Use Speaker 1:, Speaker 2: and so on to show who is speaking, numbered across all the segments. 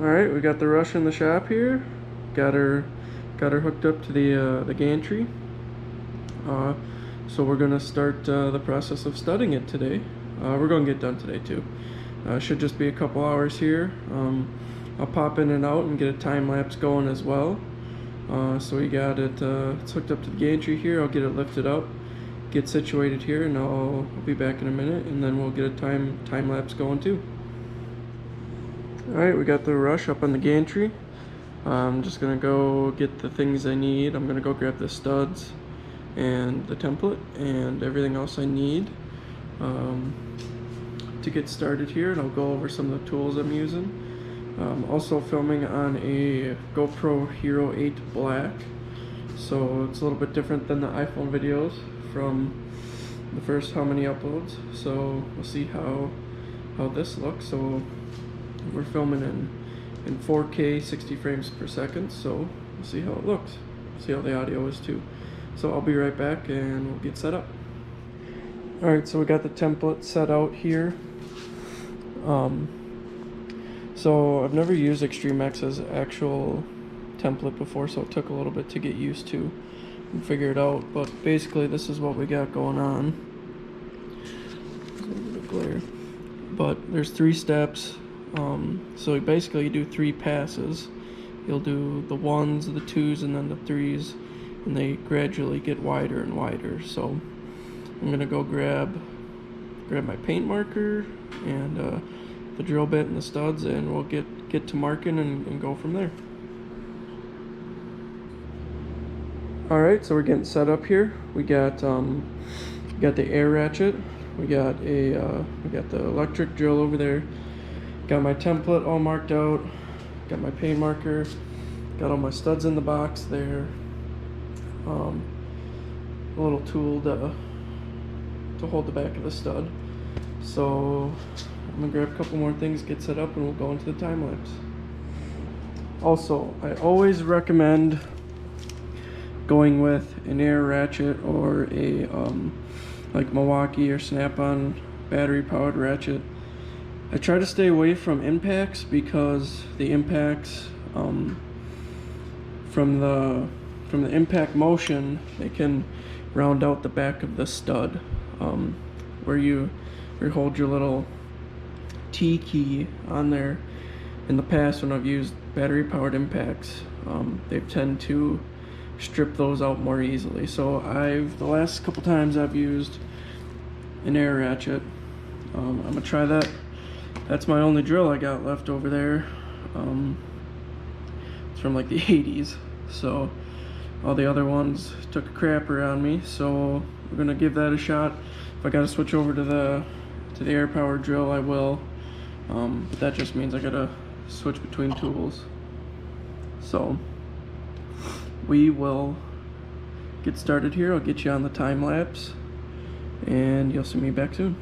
Speaker 1: Alright, we got the Rush in the shop here. Got her hooked up to the gantry. So we're gonna start the process of studding it today. We're gonna get done today too. Should just be a couple hours here. I'll pop in and out and get a time lapse going as well. So we got it, it's hooked up to the gantry here. I'll get it lifted up, get situated here, and I'll be back in a minute, and then we'll get a time lapse going too. Alright, we got the Rush up on the gantry. I'm just gonna go get the things I need. I'm gonna go grab the studs and the template and everything else I need to get started here, and I'll go over some of the tools I'm using. Also filming on a GoPro Hero 8 Black, so it's a little bit different than the iPhone videos from the first how many uploads. So we'll see how this looks. So we're filming in 4K 60 frames per second, so we'll see how it looks, see how the audio is too. So I'll be right back and we'll get set up. Alright, so we got the template set out here. So I've never used Extreme X's actual template before, so it took a little bit to get used to and figure it out, but basically this is what we got going on. There's a little bit of glare. But there's 3 steps. So basically you do 3 passes. You'll do the 1s, the 2s, and then the 3s, and they gradually get wider and wider. So I'm gonna go grab my paint marker and the drill bit and the studs, and we'll get to marking and go from there. Alright, so we're getting set up here. We got the air ratchet, we got the electric drill over there. Got my template all marked out, got my paint marker, got all my studs in the box there. A little tool to hold the back of the stud. So I'm gonna grab a couple more things, get set up, and we'll go into the time lapse. Also, I always recommend going with an air ratchet or a like Milwaukee or Snap-on battery powered ratchet. I try to stay away from impacts because the impacts from the impact motion, they can round out the back of the stud, where you hold your little T key on there. In the past, when I've used battery powered impacts, they tend to strip those out more easily. So the last couple times I've used an air ratchet. I'm gonna try that. That's my only drill I got left over there. It's from like the 80s, so all the other ones took a crapper on me, so we're gonna give that a shot. If I gotta switch over to the air powered drill, I will, but that just means I gotta switch between tools. So we will get started here. I'll get you on the time lapse, and you'll see me back soon.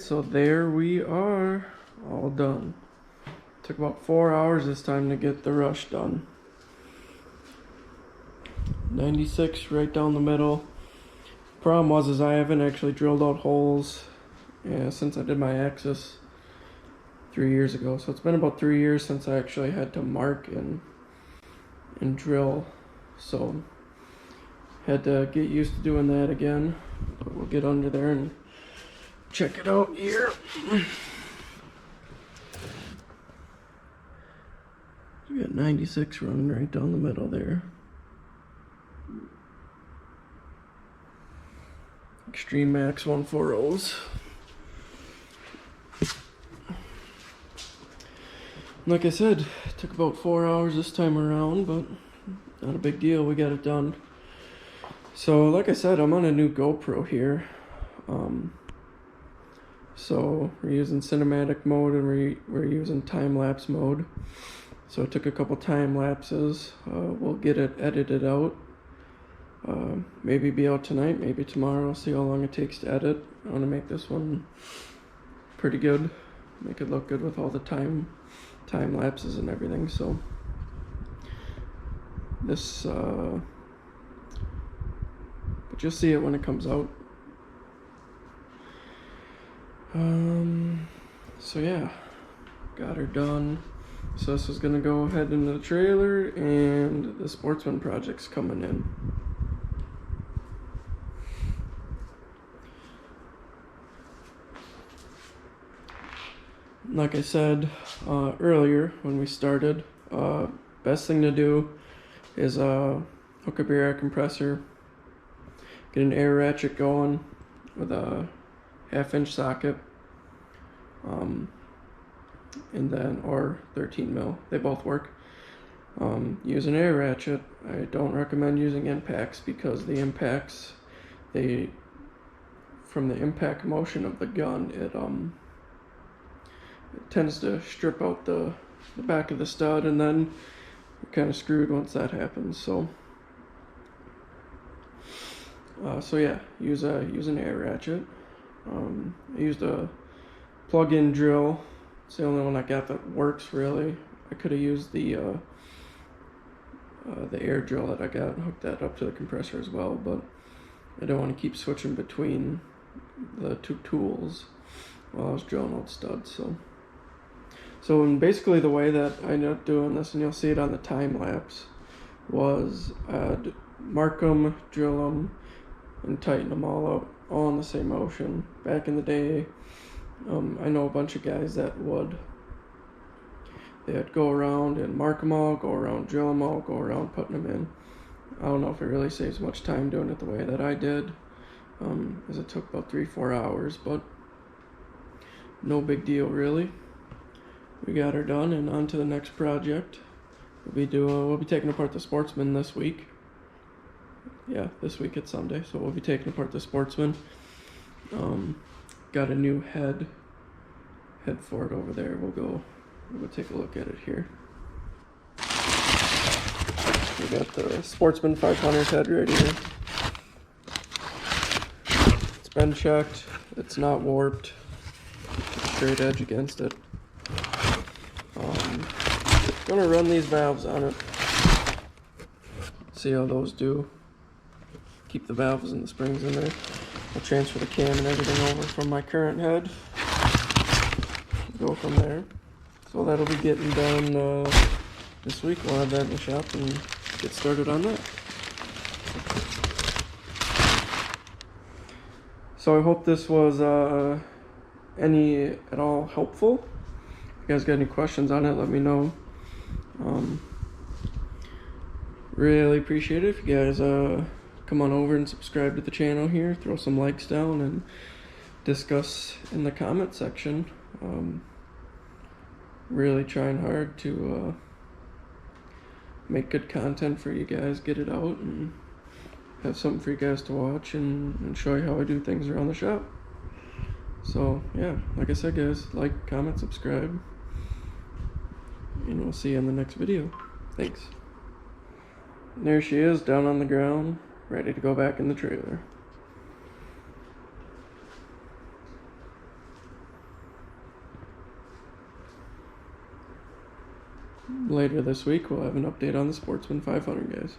Speaker 1: Alright, so there we are, all done. Took about 4 hours this time to get the rush done. 96 right down the middle. Problem was is I haven't actually drilled out holes since I did my axis 3 years ago. So it's been about 3 years since I actually had to mark and drill. So had to get used to doing that again. But we'll get under there and check it out here. We got 96 running right down the middle there. Extreme Max 140s. Like I said, it took about 4 hours this time around, but not a big deal, we got it done. So like I said, I'm on a new GoPro here. So we're using cinematic mode and we're using time-lapse mode. So I took a couple time lapses. We'll get it edited out. Maybe be out tonight, maybe tomorrow. See how long it takes to edit. I want to make this one pretty good. Make it look good with all the time lapses and everything. So this, but you'll see it when it comes out. So yeah, got her done. So this is gonna go ahead into the trailer, and the Sportsman project's coming in. Like I said earlier when we started, best thing to do is hook up your air compressor, get an air ratchet going with a 1/2-inch socket, and then, or 13 mil, they both work. Use an air ratchet. I don't recommend using impacts because the impacts, from the impact motion of the gun, it tends to strip out the back of the stud, and then you're kind of screwed once that happens. So yeah, use an air ratchet. I used a plug-in drill. It's the only one I got that works really. I could have used the air drill that I got and hooked that up to the compressor as well, but I don't want to keep switching between the two tools while I was drilling out studs. So basically the way that I ended up doing this, and you'll see it on the time lapse, was I'd mark them, drill them, and tighten them all up, all in the same motion. Back in the day, I know a bunch of guys that they'd go around and mark them all, go around, drill them all, go around putting them in. I don't know if it really saves much time doing it the way that I did, as it took about 3-4 hours, but no big deal really. We got her done, and on to the next project. We'll be taking apart the Sportsman this week. Yeah, this week it's Sunday, so we'll be taking apart the Sportsman. Got a new head for it over there. We'll go take a look at it here. We got the Sportsman 500 head right here. It's been checked. It's not warped. Straight edge against it. Gonna run these valves on it. See how those do. Keep the valves and the springs in there. I'll transfer the cam and everything over from my current head. Go from there. So that'll be getting done this week. We'll have that in the shop and get started on that. So I hope this was any at all helpful. If you guys got any questions on it, let me know. Really appreciate it if you guys come on over and subscribe to the channel here, throw some likes down, and discuss in the comment section. Really trying hard to make good content for you guys, get it out, and have something for you guys to watch and show you how I do things around the shop. So yeah, like I said guys, like, comment, subscribe, and we'll see you in the next video. Thanks. And there she is, down on the ground, ready to go back in the trailer. later this week we'll have an update on the Sportsman 500, guys.